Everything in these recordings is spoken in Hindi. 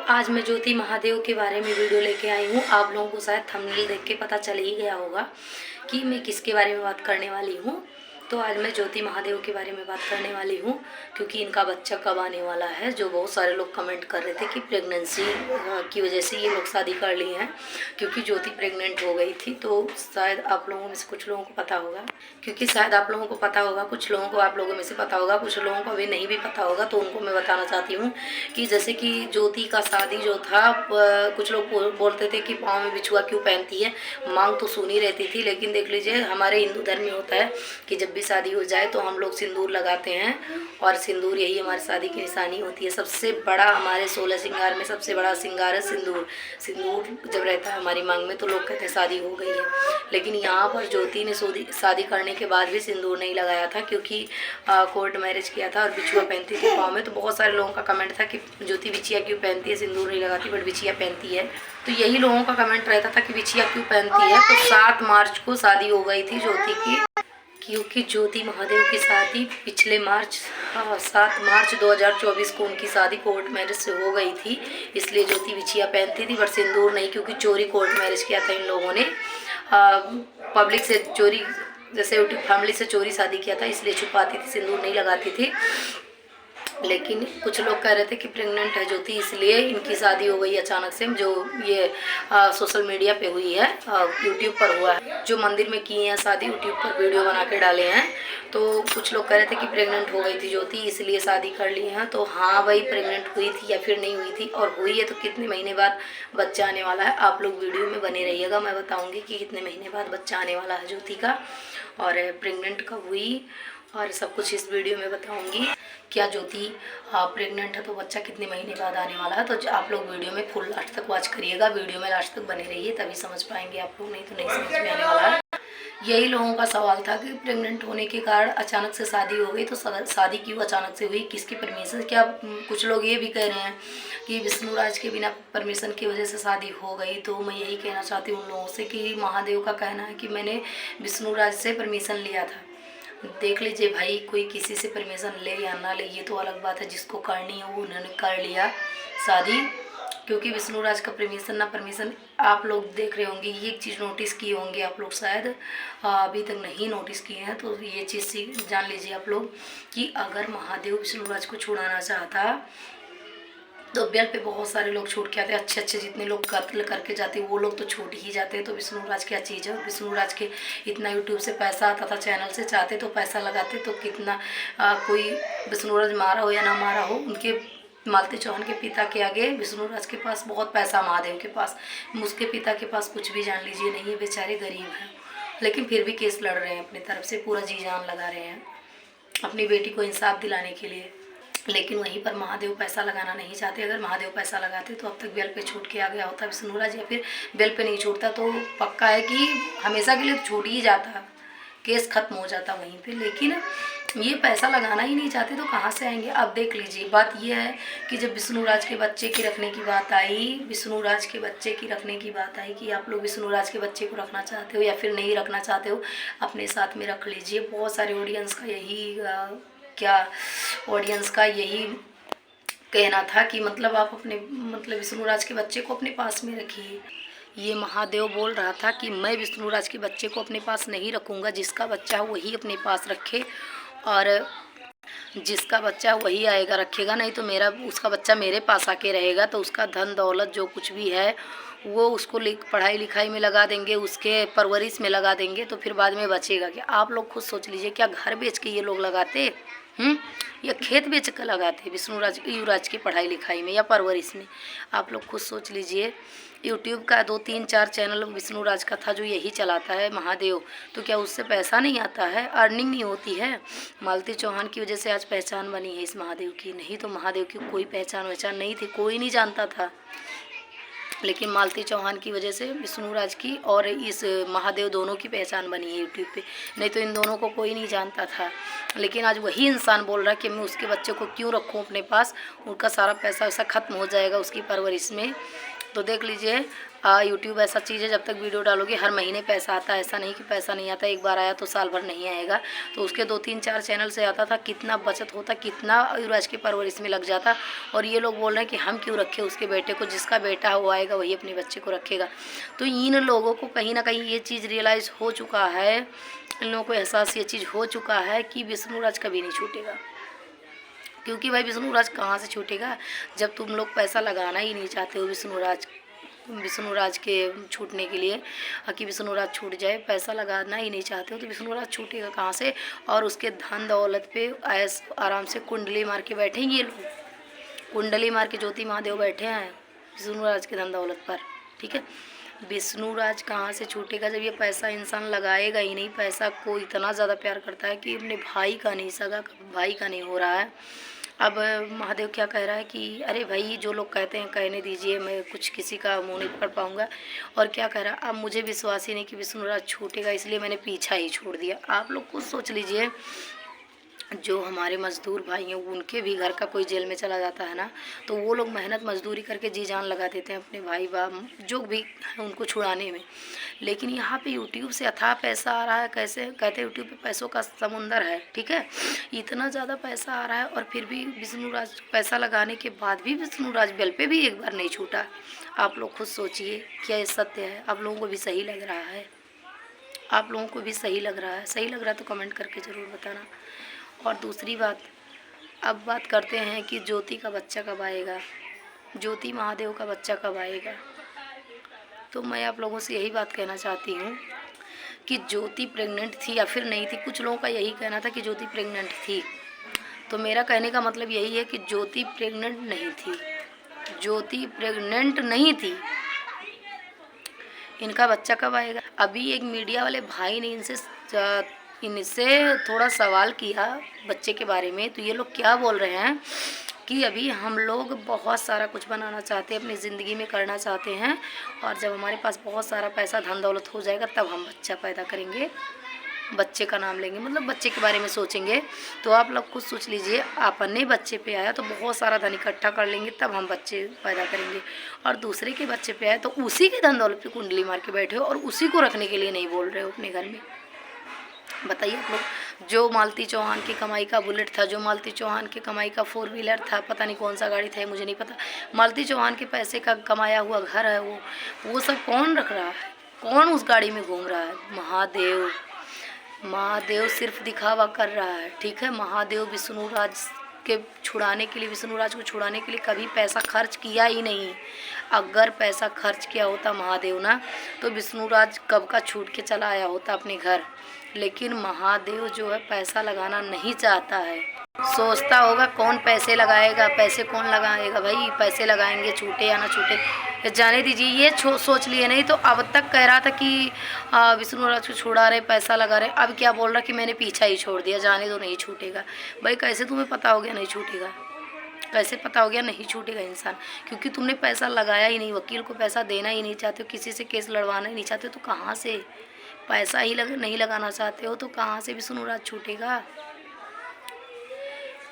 आज मैं ज्योति महादेव के बारे में वीडियो लेके आई हूँ। आप लोगों को शायद थंबनेल देख के पता चल ही गया होगा कि मैं किसके बारे में बात करने वाली हूँ। तो आज मैं ज्योति महादेव के बारे में बात करने वाली हूँ क्योंकि इनका बच्चा कब आने वाला है। जो बहुत सारे लोग कमेंट कर रहे थे कि प्रेगनेंसी की वजह से ये लोग शादी कर लिए हैं, क्योंकि ज्योति प्रेग्नेंट हो गई थी। तो शायद आप लोगों में से कुछ लोगों को पता होगा, कुछ लोगों को आप लोगों में से पता होगा, कुछ लोगों को अभी नहीं भी पता होगा। तो उनको मैं बताना चाहती हूँ कि जैसे कि ज्योति का शादी जो था, कुछ लोग बोलते थे कि पाँव में बिछुआ क्यों पहनती है। मांग तो सुनी रहती थी, लेकिन देख लीजिए हमारे हिंदू धर्म में होता है कि जब भी शादी हो जाए तो हम लोग सिंदूर लगाते हैं, और सिंदूर यही हमारी शादी की निशानी होती है। सबसे बड़ा हमारे 16 श्रृंगार में सबसे बड़ा श्रृंगार है सिंदूर। सिंदूर जब रहता है हमारी मांग में तो लोग कहते हैं शादी हो गई है। लेकिन यहाँ पर ज्योति ने शादी करने के बाद भी सिंदूर नहीं लगाया था, क्योंकि कोर्ट मैरिज किया था और बिछुआ पहनती थी पाँव में। तो बहुत सारे लोगों का कमेंट था कि ज्योति बिछिया क्यों पहनती है, सिंदूर नहीं लगाती बट बिछिया पहनती है। तो यही लोगों का कमेंट रहता था कि बिछिया क्यों पहनती है। तो 7 मार्च को शादी हो गई थी ज्योति की, क्योंकि ज्योति महादेव की शादी पिछले 7 मार्च 2024 को उनकी शादी कोर्ट मैरिज से हो गई थी। इसलिए ज्योति बिछिया पहनती थी बट सिंदूर नहीं, क्योंकि चोरी कोर्ट मैरिज किया था इन लोगों ने। पब्लिक से चोरी, जैसे यूट्यूब फैमिली से चोरी शादी किया था, इसलिए छुपाती थी, सिंदूर नहीं लगाती थी। लेकिन कुछ लोग कह रहे थे कि प्रेग्नेंट है ज्योति, इसलिए इनकी शादी हो गई अचानक से। जो ये सोशल मीडिया पे हुई है, यूट्यूब पर हुआ है, जो मंदिर में की है शादी, यूट्यूब पर वीडियो बना के डाले हैं। तो कुछ लोग कह रहे थे कि प्रेग्नेंट हो गई थी ज्योति, इसलिए शादी कर ली है। तो हाँ भाई, प्रेग्नेंट हुई थी या फिर नहीं हुई थी, और हुई है तो कितने महीने बाद बच्चा आने वाला है। आप लोग वीडियो में बने रहिएगा, मैं बताऊँगी कि कितने महीने बाद बच्चा आने वाला है ज्योति का, और प्रेग्नेंट कब हुई और सब कुछ इस वीडियो में बताऊंगी। क्या ज्योति प्रेग्नेंट है तो बच्चा कितने महीने बाद आने वाला है। तो आप लोग वीडियो में फुल लास्ट तक वॉच करिएगा, वीडियो में लास्ट तक बने रहिए, तभी समझ पाएंगे आप लोग, नहीं तो नहीं समझ में आने वाला है। यही लोगों का सवाल था कि प्रेग्नेंट होने के कारण अचानक से शादी हो गई, तो शादी क्यों अचानक से हुई, किसकी परमिशन। क्या कुछ लोग ये भी कह रहे हैं कि विष्णु राज के बिना परमिशन की वजह से शादी हो गई। तो मैं यही कहना चाहती हूँ उन लोगों से कि महादेव का कहना है कि मैंने विष्णु राज से परमिशन लिया था। देख लीजिए भाई, कोई किसी से परमिशन ले या ना ले, ये तो अलग बात है। जिसको करनी है वो उन्होंने कर लिया शादी, क्योंकि विष्णु राज का परमिशन ना परमिशन आप लोग देख रहे होंगे। ये एक चीज़ नोटिस किए होंगे आप लोग, शायद अभी तक नहीं नोटिस किए हैं, तो ये चीज़ जान लीजिए आप लोग कि अगर महादेव विष्णु राज को छुड़ाना चाहता तो बेल पे बहुत सारे लोग छूट के आते, अच्छे जितने लोग कत्ल करके जाते वो लोग तो छूट ही जाते। तो विष्णु राज क्या चीज़ है। विष्णु राज के इतना यूट्यूब से पैसा आता था, चैनल से चाहते तो पैसा लगाते, तो कितना कोई विष्णु राज मारा हो या ना मारा हो, उनके मालती चौहान के पिता के आगे विष्णु राज के पास बहुत पैसा, महादेव के पास, उसके पिता के पास कुछ भी जान लीजिए नहीं है। बेचारे गरीब हैं, लेकिन फिर भी केस लड़ रहे हैं, अपनी तरफ से पूरा जी जान लगा रहे हैं अपनी बेटी को इंसाफ दिलाने के लिए। लेकिन वहीं पर महादेव पैसा लगाना नहीं चाहते। अगर महादेव पैसा लगाते तो अब तक बेल पे छूट के आ गया होता विष्णु राज, या फिर बेल पे नहीं छूटता तो पक्का है कि हमेशा के लिए छूट ही जाता, केस खत्म हो जाता वहीं पे। लेकिन ये पैसा लगाना ही नहीं चाहते तो कहाँ से आएंगे। अब देख लीजिए, बात यह है कि जब विष्णु राज के बच्चे की रखने की बात आई, कि आप लोग विष्णु राज के बच्चे को रखना चाहते हो या फिर नहीं रखना चाहते हो, अपने साथ में रख लीजिए। बहुत सारे ऑडियंस का यही कहना था कि मतलब आप अपने विष्णु राज के बच्चे को अपने पास में रखिए। ये महादेव बोल रहा था कि मैं विष्णु राज के बच्चे को अपने पास नहीं रखूँगा, जिसका बच्चा है वही अपने पास रखे, और जिसका बच्चा वही आएगा रखेगा, नहीं तो उसका बच्चा मेरे पास आके रहेगा। तो उसका धन दौलत जो कुछ भी है वो उसको पढ़ाई लिखाई में लगा देंगे, उसके परवरिश में लगा देंगे, तो फिर बाद में बचेगा क्या। आप लोग खुद सोच लीजिए, क्या घर बेच के ये लोग लगाते या खेत बेच कर लगाते विष्णु राज युवराज की पढ़ाई लिखाई में या परवरिश में। आप लोग खुद सोच लीजिए। यूट्यूब का 2, 3, 4 चैनल विष्णु राज का था जो यही चलाता है महादेव, तो क्या उससे पैसा नहीं आता है, अर्निंग नहीं होती है। मालती चौहान की वजह से आज पहचान बनी है इस महादेव की, नहीं तो महादेव की कोई पहचान नहीं थी, कोई नहीं जानता था। लेकिन मालती चौहान की वजह से विष्णु राज की और इस महादेव दोनों की पहचान बनी है यूट्यूब पे, नहीं तो इन दोनों को कोई नहीं जानता था। लेकिन आज वही इंसान बोल रहा है कि मैं उसके बच्चे को क्यों रखूं अपने पास, उनका सारा पैसा वैसा ख़त्म हो जाएगा उसकी परवरिश में। तो देख लीजिए, यूट्यूब ऐसा चीज़ है, जब तक वीडियो डालोगे हर महीने पैसा आता है, ऐसा नहीं कि पैसा नहीं आता। एक बार आया तो साल भर नहीं आएगा। तो उसके 2-3-4 चैनल से आता था, कितना बचत होता, कितना युवराज की परवरिश में लग जाता। और ये लोग बोल रहे हैं कि हम क्यों रखें उसके बेटे को, जिसका बेटा वो आएगा वही अपने बच्चे को रखेगा। तो इन लोगों को कहीं ना कहीं ये चीज़ रियलाइज़ हो चुका है, इन लोगों को एहसास ये चीज़ हो चुका है कि विष्णुराज कभी नहीं छूटेगा। क्योंकि भाई विष्णुराज कहाँ से छूटेगा जब तुम लोग पैसा लगाना ही नहीं चाहते हो विष्णुराज के छूटने के लिए, कि विष्णुराज छूट जाए, पैसा लगाना ही नहीं चाहते हो तो विष्णुराज छूटेगा कहाँ से। और उसके धन दौलत पे ऐस आराम से कुंडली मार के बैठेंगे ये लोग, कुंडली मार के ज्योति महादेव बैठे हैं विष्णुराज के धन दौलत पर, ठीक है। विष्णुराज कहाँ से छूटेगा जब ये पैसा इंसान लगाएगा ही नहीं। पैसा को इतना ज़्यादा प्यार करता है कि अपने भाई का नहीं, सगा भाई का नहीं हो रहा है। अब महादेव क्या कह रहा है कि अरे भाई जो लोग कहते हैं कहने दीजिए, मैं कुछ किसी का मुँह नहीं पकड़ पाऊँगा। और क्या कह रहा है, अब मुझे विश्वास ही नहीं कि विष्णुराज छूटेगा, इसलिए मैंने पीछा ही छोड़ दिया। आप लोग खुद सोच लीजिए, जो हमारे मज़दूर भाई हैं उनके भी घर का कोई जेल में चला जाता है ना, तो वो लोग मेहनत मजदूरी करके जी जान लगा देते हैं अपने भाई बाप जो भी हैं उनको छुड़ाने में। लेकिन यहाँ पे यूट्यूब से अथाह पैसा आ रहा है। कैसे कहते हैं, यूट्यूब पे पैसों का समुंदर है, ठीक है। इतना ज़्यादा पैसा आ रहा है और फिर भी विष्णुराज पैसा लगाने के बाद भी विष्णुराज बेल पे भी एक बार नहीं छूटा। आप लोग खुद सोचिए, क्या ये सत्य है? आप लोगों को भी सही लग रहा है? आप लोगों को भी सही लग रहा है? सही लग रहा है तो कमेंट करके ज़रूर बताना। और दूसरी बात, अब बात करते हैं कि ज्योति का बच्चा कब आएगा, ज्योति महादेव का बच्चा कब आएगा। तो मैं आप लोगों से यही बात कहना चाहती हूँ कि ज्योति प्रेग्नेंट थी या फिर नहीं थी। कुछ लोगों का यही कहना था कि ज्योति प्रेग्नेंट थी, तो मेरा कहने का मतलब यही है कि ज्योति प्रेग्नेंट नहीं थी, ज्योति प्रेग्नेंट नहीं थी। इनका बच्चा कब आएगा? अभी एक मीडिया वाले भाई ने इनसे थोड़ा सवाल किया बच्चे के बारे में, तो ये लोग क्या बोल रहे हैं कि अभी हम लोग बहुत सारा कुछ बनाना चाहते हैं, अपनी ज़िंदगी में करना चाहते हैं, और जब हमारे पास बहुत सारा पैसा धन दौलत हो जाएगा तब हम बच्चा पैदा करेंगे, बच्चे का नाम लेंगे, मतलब बच्चे के बारे में सोचेंगे। तो आप लोग खुद सोच लीजिए, अपने बच्चे पे आया तो बहुत सारा धन इकट्ठा कर लेंगे तब हम बच्चे पैदा करेंगे, और दूसरे के बच्चे पे आया तो उसी के धन दौलत पे कुंडली मार के बैठे हो और उसी को रखने के लिए नहीं बोल रहे हो अपने घर में। बताइए आप लोग, जो मालती चौहान की कमाई का बुलेट था, जो मालती चौहान की कमाई का 4 व्हीलर था, पता नहीं कौन सा गाड़ी था मुझे नहीं पता, मालती चौहान के पैसे का कमाया हुआ घर है वो सब कौन रख रहा है? कौन उस गाड़ी में घूम रहा है? महादेव। महादेव सिर्फ दिखावा कर रहा है, ठीक है। महादेव विष्णुराज के छुड़ाने के लिए, विष्णुराज को छुड़ाने के लिए कभी पैसा खर्च किया ही नहीं। अगर पैसा खर्च किया होता महादेव ना, तो विष्णुराज कब का छूट के चला आया होता अपने घर। लेकिन महादेव जो है पैसा लगाना नहीं चाहता है, सोचता होगा कौन पैसे लगाएगा, पैसे कौन लगाएगा भाई, पैसे लगाएंगे छूटे या ना छूटे जाने दीजिए, ये सोच लिए। नहीं तो अब तक कह रहा था कि विष्णुराज को छुड़ा रहे, पैसा लगा रहे, अब क्या बोल रहा कि मैंने पीछा ही छोड़ दिया, जाने तो नहीं छूटेगा। भाई कैसे तुम्हें पता हो गया नहीं छूटेगा? कैसे पता हो गया नहीं छूटेगा इंसान? क्योंकि तुमने पैसा लगाया ही नहीं, वकील को पैसा देना ही नहीं चाहते हो, किसी से केस लड़वाना ही नहीं चाहते हो, तो कहाँ से पैसा ही नहीं लगाना चाहते हो तो कहाँ से विष्णुराज छूटेगा?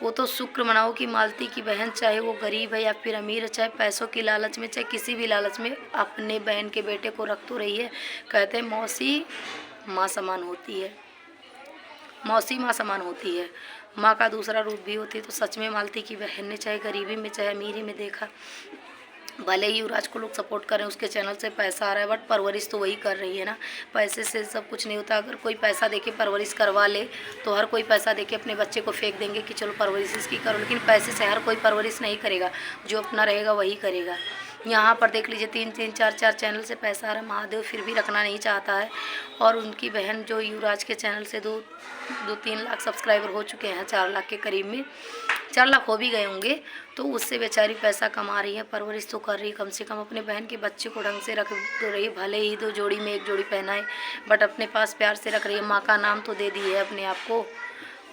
वो तो शुक्र मनाओ कि मालती की बहन, चाहे वो गरीब है या फिर अमीर है, चाहे पैसों की लालच में, चाहे किसी भी लालच में, अपने बहन के बेटे को रख तो रही है। कहते हैं मौसी माँ समान होती है, मौसी माँ समान होती है, माँ का दूसरा रूप भी होती है। तो सच में मालती की बहन ने चाहे गरीबी में चाहे अमीरी में देखा, भले ही युवराज को लोग सपोर्ट करें, उसके चैनल से पैसा आ रहा है, बट परवरिश तो वही कर रही है ना। पैसे से सब कुछ नहीं होता। अगर कोई पैसा देके परवरिश करवा ले तो हर कोई पैसा देके अपने बच्चे को फेंक देंगे कि चलो परवरिश इसकी करो, लेकिन पैसे से हर कोई परवरिश नहीं करेगा, जो अपना रहेगा वही करेगा। यहाँ पर देख लीजिए 3-3, 4-4 चैनल से पैसा आ रहा है, महादेव फिर भी रखना नहीं चाहता है। और उनकी बहन जो युवराज के चैनल से 2-3 लाख सब्सक्राइबर हो चुके हैं, 4 लाख के करीब में, 4 लाख हो भी गए होंगे, तो उससे बेचारी पैसा कमा रही है, परवरिश तो कर रही है, कम से कम अपने बहन के बच्चे को ढंग से रख तो रही है। भले ही 2 जोड़ी में 1 जोड़ी पहनाए, बट अपने पास प्यार से रख रही है। माँ का नाम तो दे दी है अपने आप को,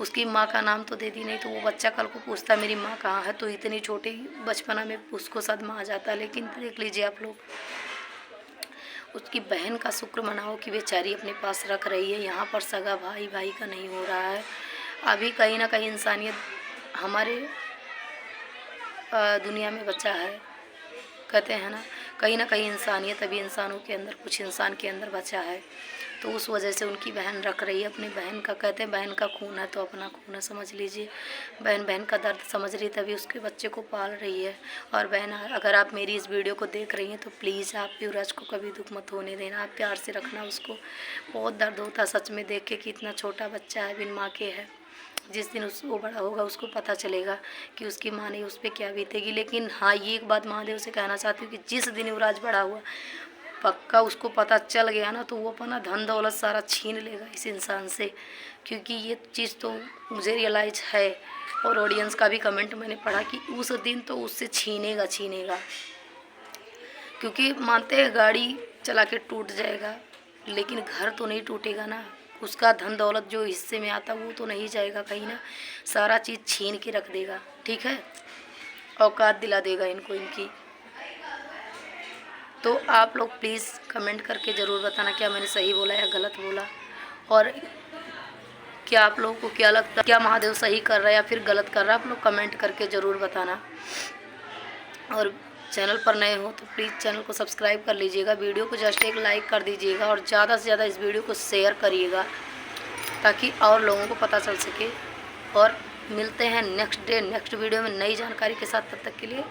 उसकी माँ का नाम तो दे दी, नहीं तो वो बच्चा कल को पूछता मेरी माँ कहाँ है, तो इतनी छोटी बचपना में उसको सदमा आ जाता है। लेकिन देख लीजिए आप लोग, उसकी बहन का शुक्र मनाओ कि बेचारी अपने पास रख रही है। यहाँ पर सगा भाई भाई का नहीं हो रहा है। अभी कहीं ना कहीं इंसानियत हमारे दुनिया में बचा है। कहते हैं ना कहीं ना कहीं इंसानियत अभी इंसानों के अंदर, कुछ इंसान के अंदर बचा है, तो उस वजह से उनकी बहन रख रही है। अपनी बहन का, कहते हैं बहन का खून है तो अपना खून है, समझ लीजिए। बहन बहन का दर्द समझ रही तभी उसके बच्चे को पाल रही है। और बहन, अगर आप मेरी इस वीडियो को देख रही हैं तो प्लीज़ आप युवराज को कभी दुख मत होने देना, आप प्यार से रखना उसको। बहुत दर्द होता है सच में देख के कि इतना छोटा बच्चा है, बिन माँ के है। जिस दिन वो बड़ा होगा उसको पता चलेगा कि उसकी माँ ने उस पर क्या बीतेगी। लेकिन हाँ, ये एक बात महादेव से कहना चाहती हूँ कि जिस दिन युवराज बड़ा हुआ, पक्का उसको पता चल गया ना, तो वो अपना धन दौलत सारा छीन लेगा इस इंसान से। क्योंकि ये चीज़ तो मुझे रियलाइज है, और ऑडियंस का भी कमेंट मैंने पढ़ा कि उस दिन तो उससे छीनेगा। क्योंकि मानते हैं गाड़ी चला के टूट जाएगा, लेकिन घर तो नहीं टूटेगा ना। उसका धन दौलत जो हिस्से में आता वो तो नहीं जाएगा कहीं ना, सारा चीज़ छीन के रख देगा। ठीक है, औकात दिला देगा इनको इनकी। तो आप लोग प्लीज़ कमेंट करके ज़रूर बताना क्या मैंने सही बोला या गलत बोला, और क्या आप लोगों को क्या लगता है, क्या महादेव सही कर रहा है या फिर गलत कर रहा है, आप लोग कमेंट करके ज़रूर बताना। और चैनल पर नए हो तो प्लीज़ चैनल को सब्सक्राइब कर लीजिएगा, वीडियो को जस्ट एक लाइक कर दीजिएगा, और ज़्यादा से ज़्यादा इस वीडियो को शेयर करिएगा ताकि और लोगों को पता चल सके। और मिलते हैं नेक्स्ट वीडियो में नई जानकारी के साथ। तब तक के लिए